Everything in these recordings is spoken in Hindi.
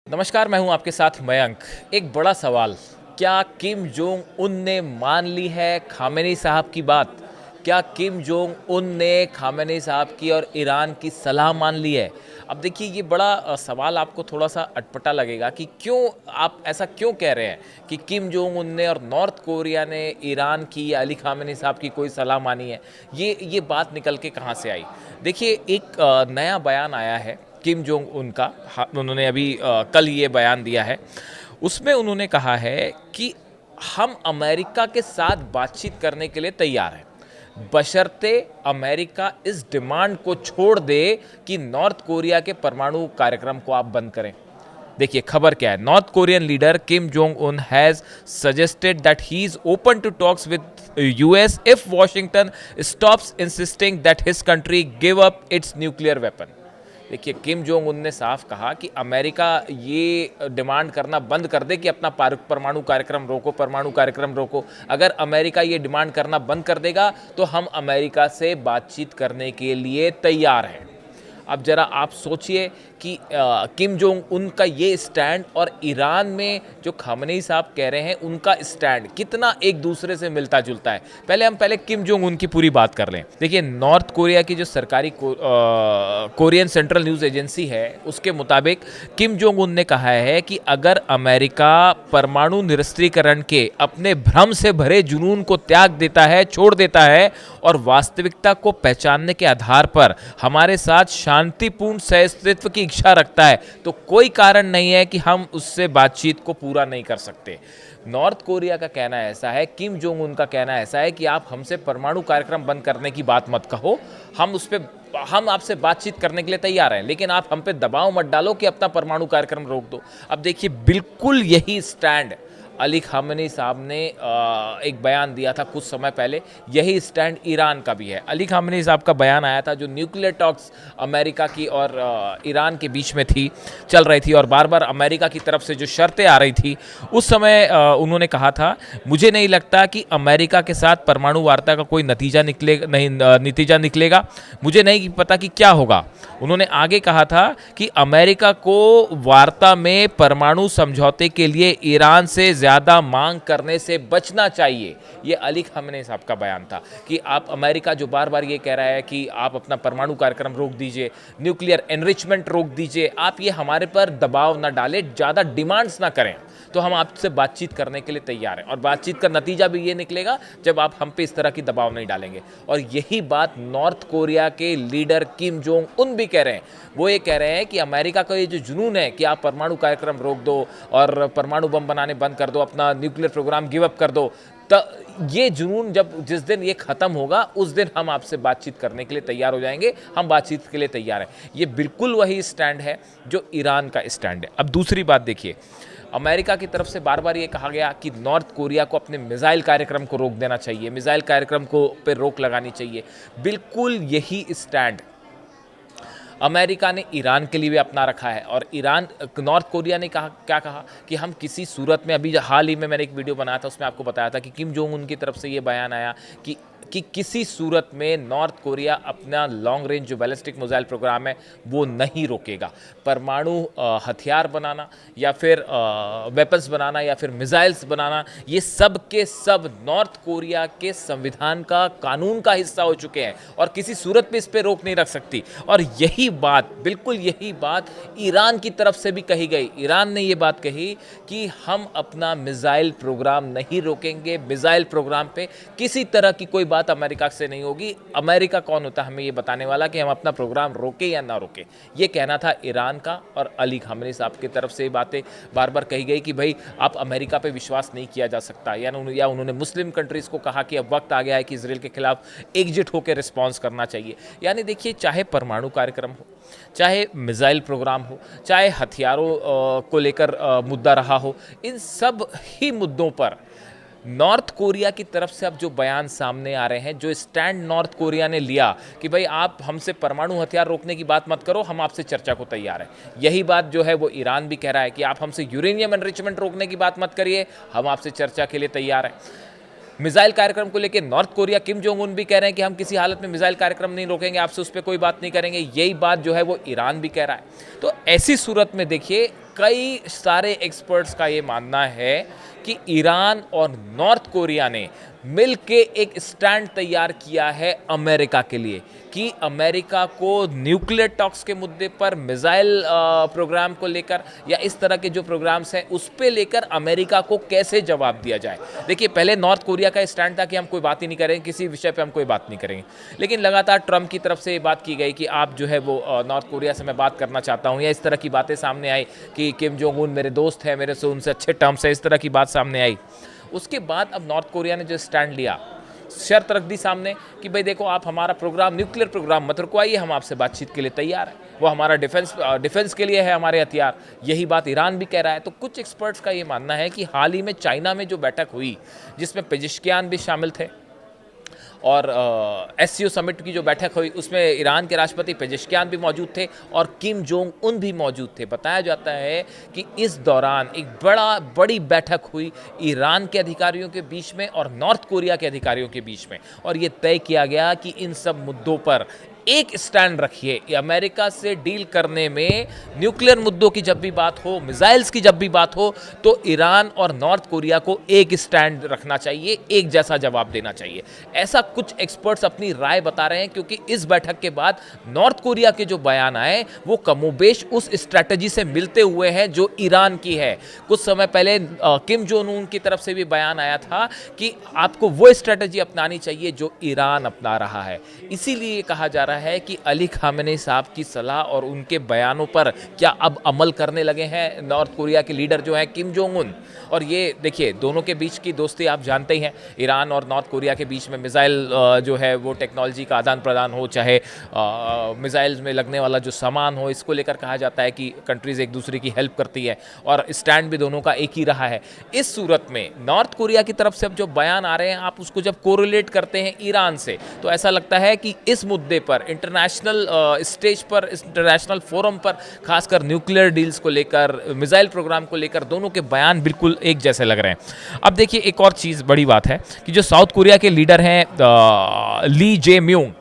नमस्कार, मैं हूं आपके साथ मयंक। एक बड़ा सवाल, क्या किम जोंग उन ने मान ली है खामेनी साहब की बात? क्या किम जोंग उन ने खामेनी साहब की और ईरान की सलाह मान ली है? अब देखिए, ये बड़ा सवाल आपको थोड़ा सा अटपटा लगेगा कि क्यों आप ऐसा क्यों कह रहे हैं कि किम जोंग उन ने और नॉर्थ कोरिया ने ईरान की या अली खामेनी साहब की कोई सलाह मानी है। ये बात निकल के कहाँ से आई? देखिए, एक नया बयान आया है किम जोंग उन का। उन्होंने अभी कल ये बयान दिया है। उसमें उन्होंने कहा है कि हम अमेरिका के साथ बातचीत करने के लिए तैयार हैं, बशर्ते अमेरिका इस डिमांड को छोड़ दे कि नॉर्थ कोरिया के परमाणु कार्यक्रम को आप बंद करें। देखिए खबर क्या है। North Korean leader Kim Jong Un has suggested that he is open to talks with US if Washington stops insisting that his country give up its nuclear weapon. देखिए, किम जोंग उन ने साफ कहा कि अमेरिका ये डिमांड करना बंद कर दे कि अपना परमाणु कार्यक्रम रोको, परमाणु कार्यक्रम रोको। अगर अमेरिका ये डिमांड करना बंद कर देगा तो हम अमेरिका से बातचीत करने के लिए तैयार हैं। अब जरा आप सोचिए कि किम जोंग उनका ये स्टैंड और ईरान में जो खामेनी साहब कह रहे हैं उनका स्टैंड कितना एक दूसरे से मिलता जुलता है। पहले किम जोंग उन की पूरी बात कर लें। देखिए, नॉर्थ कोरिया की जो सरकारी कोरियन सेंट्रल न्यूज़ एजेंसी है उसके मुताबिक किम जोंग उन ने कहा है कि अगर अमेरिका परमाणु निरस्त्रीकरण के अपने भ्रम से भरे जुनून को त्याग देता है, छोड़ देता है और वास्तविकता को पहचानने के आधार पर हमारे साथ शांतिपूर्ण सहअस्तित्व की इच्छा रखता है तो कोई कारण नहीं है कि हम उससे बातचीत को पूरा नहीं कर सकते। नॉर्थ कोरिया का कहना ऐसा है, किम जोंग उन का कहना ऐसा है कि आप हमसे परमाणु कार्यक्रम बंद करने की बात मत कहो, हम आपसे बातचीत करने के लिए तैयार हैं, लेकिन आप हम पे दबाव मत डालो कि अपना परमाणु कार्यक्रम रोक दो। अब देखिए, बिल्कुल यही स्टैंड अली खामेनी साहब ने एक बयान दिया था कुछ समय पहले। यही स्टैंड ईरान का भी है। अली खामेनी साहब का बयान आया था जो न्यूक्लियर टॉक्स अमेरिका की और ईरान के बीच में चल रही थी और बार बार अमेरिका की तरफ से जो शर्तें आ रही थी, उस समय उन्होंने कहा था, मुझे नहीं लगता कि अमेरिका के साथ परमाणु वार्ता का कोई नतीजा निकलेगा। मुझे नहीं पता कि क्या होगा। उन्होंने आगे कहा था कि अमेरिका को वार्ता में परमाणु समझौते के लिए ईरान से ज़्यादा मांग करने से बचना चाहिए। ये अली खामेनी साहब का बयान था कि आप अमेरिका जो बार बार ये कह रहा है कि आप अपना परमाणु कार्यक्रम रोक दीजिए, न्यूक्लियर एनरिचमेंट रोक दीजिए, आप ये हमारे पर दबाव ना डालें, ज़्यादा डिमांड्स ना करें, तो हम आपसे बातचीत करने के लिए तैयार हैं। और बातचीत का नतीजा भी ये निकलेगा जब आप हम पे इस तरह की दबाव नहीं डालेंगे। और यही बात नॉर्थ कोरिया के लीडर किम जोंग उन भी कह रहे हैं। वो ये कह रहे हैं कि अमेरिका का ये जो जुनून है कि आप परमाणु कार्यक्रम रोक दो और परमाणु बम बनाने बंद कर दो, अपना न्यूक्लियर प्रोग्राम गिव अप कर दो, तो ये जुनून जिस दिन ये ख़त्म होगा उस दिन हम आपसे बातचीत करने के लिए तैयार हो जाएंगे, हम बातचीत के लिए तैयार हैं। ये बिल्कुल वही स्टैंड है जो ईरान का स्टैंड है। अब दूसरी बात देखिए, अमेरिका की तरफ से बार बार ये कहा गया कि नॉर्थ कोरिया को अपने मिसाइल कार्यक्रम को रोक देना चाहिए, मिसाइल कार्यक्रम को पे रोक लगानी चाहिए। बिल्कुल यही स्टैंड अमेरिका ने ईरान के लिए भी अपना रखा है। और नॉर्थ कोरिया ने क्या कहा कि हम किसी सूरत में, अभी हाल ही में मैंने एक वीडियो बनाया था उसमें आपको बताया था कि किम जोंग उन की तरफ से ये बयान आया कि किसी सूरत में नॉर्थ कोरिया अपना लॉन्ग रेंज जो बैलिस्टिक मिसाइल प्रोग्राम है वो नहीं रोकेगा। परमाणु हथियार बनाना या फिर वेपन्स बनाना या फिर मिसाइल्स बनाना, ये सब के सब नॉर्थ कोरिया के संविधान का, कानून का हिस्सा हो चुके हैं और किसी सूरत में इस पर रोक नहीं रख सकती। और यही बात, बिल्कुल यही बात ईरान की तरफ से भी कही गई। ईरान ने ये बात कही कि हम अपना मिसाइल प्रोग्राम नहीं रोकेंगे, मिसाइल प्रोग्राम पे किसी तरह की कोई बात अमेरिका से नहीं होगी। अमेरिका कौन होता है हमें ये बताने वाला कि हम अपना प्रोग्राम रोके या ना रोके। ये कहना था ईरान का। और अली खामेनी साहब की तरफ से ये बातें बार बार कही गई कि भाई आप अमेरिका पे विश्वास नहीं किया जा सकता, या उन्होंने मुस्लिम कंट्रीज़ को कहा कि अब वक्त आ गया है कि इजराइल के खिलाफ एकजुट होकर रिस्पॉन्स करना चाहिए। यानी देखिए, चाहे परमाणु कार्यक्रम हो, चाहे मिसाइल प्रोग्राम हो, चाहे हथियारों को लेकर मुद्दा रहा हो, इन सब ही मुद्दों पर नॉर्थ कोरिया की तरफ से अब जो बयान सामने आ रहे हैं, जो स्टैंड नॉर्थ कोरिया ने लिया कि भाई आप हमसे परमाणु हथियार रोकने की बात मत करो, हम आपसे चर्चा को तैयार हैं। यही बात जो है वो ईरान भी कह रहा है कि आप हमसे यूरेनियम एनरिचमेंट रोकने की बात मत करिए, हम आपसे चर्चा के लिए तैयार हैं। मिसाइल कार्यक्रम को लेकर नॉर्थ कोरिया, किम जोंग उन भी कह रहे हैं कि हम किसी हालत में मिसाइल कार्यक्रम नहीं रोकेंगे, आपसे उस पर कोई बात नहीं करेंगे। यही बात जो है वो ईरान भी कह रहा है। तो ऐसी सूरत में देखिए, कई सारे एक्सपर्ट्स का ये मानना है कि ईरान और नॉर्थ कोरिया ने मिलके एक स्टैंड तैयार किया है अमेरिका के लिए कि अमेरिका को न्यूक्लियर टॉक्स के मुद्दे पर, मिसाइल प्रोग्राम को लेकर या इस तरह के जो प्रोग्राम्स हैं उस पे लेकर अमेरिका को कैसे जवाब दिया जाए। देखिए, पहले नॉर्थ कोरिया का स्टैंड था कि हम कोई बात ही नहीं करेंगे, किसी विषय पे हम कोई बात नहीं करेंगे, लेकिन लगातार ट्रंप की तरफ से ये बात की गई कि आप जो है वो नॉर्थ कोरिया से मैं बात करना चाहता हूँ, या इस तरह की बातें सामने आई कि किम जोंग उन मेरे दोस्त हैं, मेरे से उनसे अच्छे टर्म्स है, इस तरह की बात सामने आई। उसके बाद अब नॉर्थ कोरिया ने जो स्टैंड लिया, शर्त रख दी सामने कि भाई देखो, आप हमारा प्रोग्राम, न्यूक्लियर प्रोग्राम मत रुकवाइए, हम आपसे बातचीत के लिए तैयार हैं, वो हमारा डिफेंस के लिए है, हमारे हथियार। यही बात ईरान भी कह रहा है। तो कुछ एक्सपर्ट्स का ये मानना है कि हाल ही में चाइना में जो बैठक हुई, जिसमें पेजिशकियान भी शामिल थे, और एससीओ समिट की जो बैठक हुई उसमें ईरान के राष्ट्रपति पेजिशकियान भी मौजूद थे और किम जोंग उन भी मौजूद थे। बताया जाता है कि इस दौरान एक बड़ी बैठक हुई ईरान के अधिकारियों के बीच में और नॉर्थ कोरिया के अधिकारियों के बीच में, और ये तय किया गया कि इन सब मुद्दों पर एक स्टैंड रखिए। अमेरिका से डील करने में न्यूक्लियर मुद्दों की जब भी बात हो, मिसाइल्स की जब भी बात हो, तो ईरान और नॉर्थ कोरिया को एक स्टैंड रखना चाहिए, एक जैसा जवाब देना चाहिए। ऐसा कुछ एक्सपर्ट्स अपनी राय बता रहे हैं, क्योंकि इस बैठक के बाद नॉर्थ कोरिया के जो बयान आए वो कमोबेश उस स्ट्रैटेजी से मिलते हुए हैं जो ईरान की है। कुछ समय पहले किम जोंग उन की तरफ से भी बयान आया था कि आपको वो स्ट्रैटेजी अपनानी चाहिए जो ईरान अपना रहा है। इसीलिए कहा जा रहा है कि अली खामेनी साहब की सलाह और उनके बयानों पर क्या अब अमल करने लगे हैं नॉर्थ कोरिया के लीडर जो हैं किम जोंग उन। और ये देखिए, दोनों के बीच की दोस्ती आप जानते ही हैं, ईरान और नॉर्थ कोरिया के बीच में मिसाइल जो है वो टेक्नोलॉजी का आदान प्रदान हो, चाहे मिसाइल्स में लगने वाला जो सामान हो, इसको लेकर कहा जाता है कि कंट्रीज़ एक दूसरे की हेल्प करती है, और स्टैंड भी दोनों का एक ही रहा है। इस सूरत में नॉर्थ कोरिया की तरफ से अब जो बयान आ रहे हैं, आप उसको जब कोरिलेट करते हैं ईरान से, तो ऐसा लगता है कि इस मुद्दे पर इंटरनेशनल स्टेज पर, इंटरनेशनल फोरम पर, खासकर न्यूक्लियर डील्स को लेकर, मिसाइल प्रोग्राम को लेकर दोनों के बयान बिल्कुल एक जैसे लग रहे हैं। अब देखिए, एक और चीज़ बड़ी बात है कि जो साउथ कोरिया के लीडर हैं ली जे म्यूंग,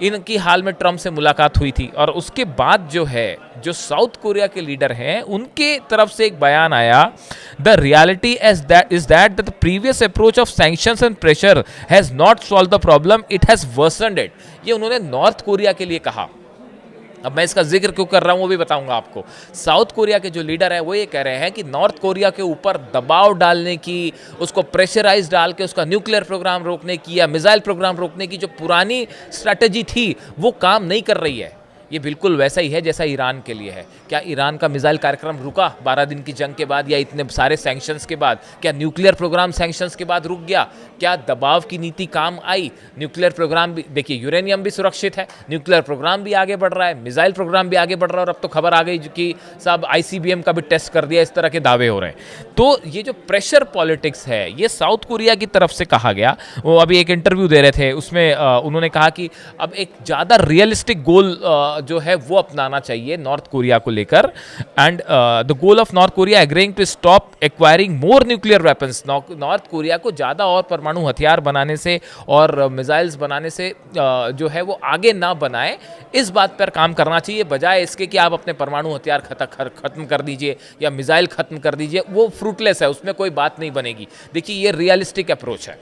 इनकी हाल में ट्रंप से मुलाकात हुई थी, और उसके बाद जो है, जो साउथ कोरिया के लीडर हैं उनके तरफ से एक बयान आया, the reality is that the previous approach of sanctions and pressure has not solve the problem, it has worsened it. ये उन्होंने नॉर्थ कोरिया के लिए कहा। अब मैं इसका जिक्र क्यों कर रहा हूँ वो भी बताऊंगा आपको। साउथ कोरिया के जो लीडर हैं वो ये कह रहे हैं कि नॉर्थ कोरिया के ऊपर दबाव डालने की, उसको प्रेशराइज डाल के उसका न्यूक्लियर प्रोग्राम रोकने की या मिसाइल प्रोग्राम रोकने की जो पुरानी स्ट्रैटेजी थी वो काम नहीं कर रही है। ये बिल्कुल वैसा ही है जैसा ईरान के लिए है। क्या ईरान का मिसाइल कार्यक्रम रुका 12 दिन की जंग के बाद, या इतने सारे सैंक्शंस के बाद? क्या न्यूक्लियर प्रोग्राम सैंक्शंस के बाद रुक गया? क्या दबाव की नीति काम आई? न्यूक्लियर प्रोग्राम भी देखिए, यूरेनियम भी सुरक्षित है, न्यूक्लियर प्रोग्राम भी आगे बढ़ रहा है, मिसाइल प्रोग्राम भी आगे बढ़ रहा है, और अब तो खबर आ गई कि साहब ICBM का भी टेस्ट कर दिया, इस तरह के दावे हो रहे हैं। तो ये जो प्रेशर पॉलिटिक्स है, ये साउथ कोरिया की तरफ से कहा गया। वो अभी एक इंटरव्यू दे रहे थे, उसमें उन्होंने कहा कि अब एक ज़्यादा रियलिस्टिक गोल जो है वो अपनाना चाहिए नॉर्थ कोरिया को लेकर, and the goal of North Korea agreeing to stop acquiring more nuclear weapons. North Korea को ज़्यादा और परमाणु हथियार बनाने से और मिसाइल्स बनाने से जो है वो आगे ना बनाए, इस बात पर काम करना चाहिए, बजाय इसके कि आप अपने परमाणु हथियार खत्म कर दीजिए या मिसाइल खत्म कर दीजिए। वो फ्रूटलेस है, उसमें कोई बात नहीं बनेगी। देखिए, ये रियलिस्टिक अप्रोच है।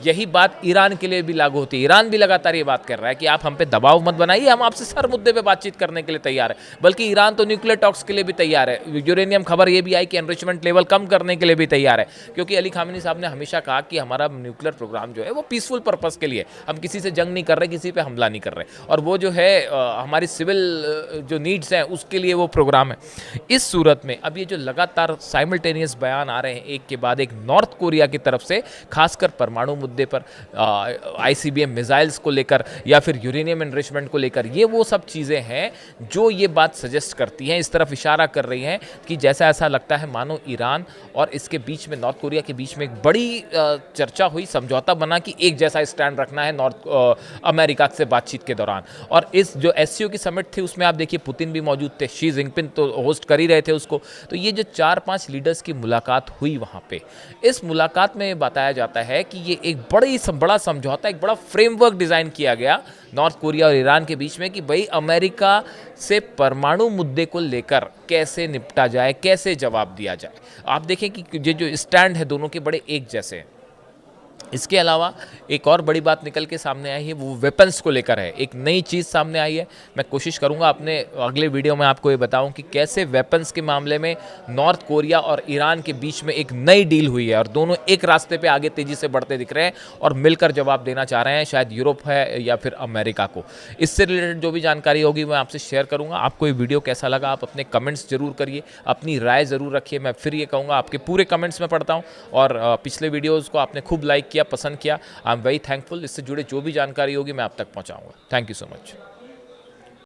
यही बात ईरान के लिए भी लागू होती है। ईरान भी लगातार ये बात कर रहा है कि आप हम पे दबाव मत बनाइए, हम आपसे हर मुद्दे पे बातचीत करने के लिए तैयार है। बल्कि ईरान तो न्यूक्लियर टॉक्स के लिए भी तैयार है। यूरेनियम खबर ये भी आई कि एनरिचमेंट लेवल कम करने के लिए भी तैयार है, क्योंकि अली खामेनी साहब ने हमेशा कहा कि हमारा न्यूक्लियर प्रोग्राम जो है वो पीसफुल पर्पज़ के लिए, हम किसी से जंग नहीं कर रहे, किसी पे हमला नहीं कर रहे, और वो जो है हमारी सिविल जो नीड्स हैं उसके लिए वो प्रोग्राम है। इस सूरत में अब ये जो लगातार साइमल्टेनियस बयान आ रहे हैं एक के बाद एक नॉर्थ कोरिया की तरफ से, खासकर परमाणु मुद्दे पर, ICBM मिसाइल्स को लेकर या फिर यूरेनियम एनरिचमेंट को लेकर, ये वो सब चीज़ें हैं जो ये बात सजेस्ट करती हैं, इस तरफ इशारा कर रही हैं कि जैसा ऐसा लगता है मानो ईरान और इसके बीच में, नॉर्थ कोरिया के बीच में एक बड़ी चर्चा हुई, समझौता बना कि एक जैसा स्टैंड रखना है नॉर्थ अमेरिका से बातचीत के दौरान। और इस जो SCO की समिट थी उसमें आप देखिए पुतिन भी मौजूद थे, शी जिनपिंग तो होस्ट कर ही रहे थे उसको। तो ये जो 4-5 लीडर्स की मुलाकात हुई वहाँ पे, इस मुलाकात में बताया जाता है कि ये एक बड़ा समझौता, एक बड़ा फ्रेमवर्क डिज़ाइन किया गया नॉर्थ कोरिया और ईरान के बीच में कि भाई अमेरिका से परमाणु मुद्दे को लेकर कैसे निपटा जाए, कैसे जवाब दिया जाए। आप देखें कि ये जो स्टैंड है दोनों के बड़े एक जैसे हैं। इसके अलावा एक और बड़ी बात निकल के सामने आई है, वो वेपन्स को लेकर है। एक नई चीज़ सामने आई है। मैं कोशिश करूंगा अपने अगले वीडियो में आपको ये बताऊं कि कैसे वेपन्स के मामले में नॉर्थ कोरिया और ईरान के बीच में एक नई डील हुई है और दोनों एक रास्ते पे आगे तेज़ी से बढ़ते दिख रहे हैं और मिलकर जवाब देना चाह रहे हैं, शायद यूरोप है या फिर अमेरिका को। इससे रिलेटेड जो भी जानकारी होगी मैं आपसे शेयर करूँगा। आपको ये वीडियो कैसा लगा आप अपने कमेंट्स जरूर करिए, अपनी राय ज़रूर रखिए। मैं फिर ये कहूँगा आपके पूरे कमेंट्स में पढ़ता हूँ और पिछले वीडियोज़ को आपने खूब लाइक किया, पसंद किया। I am very thankful. इससे जुड़े जो भी जानकारी होगी मैं आप तक पहुंचाऊंगा। Thank you so much.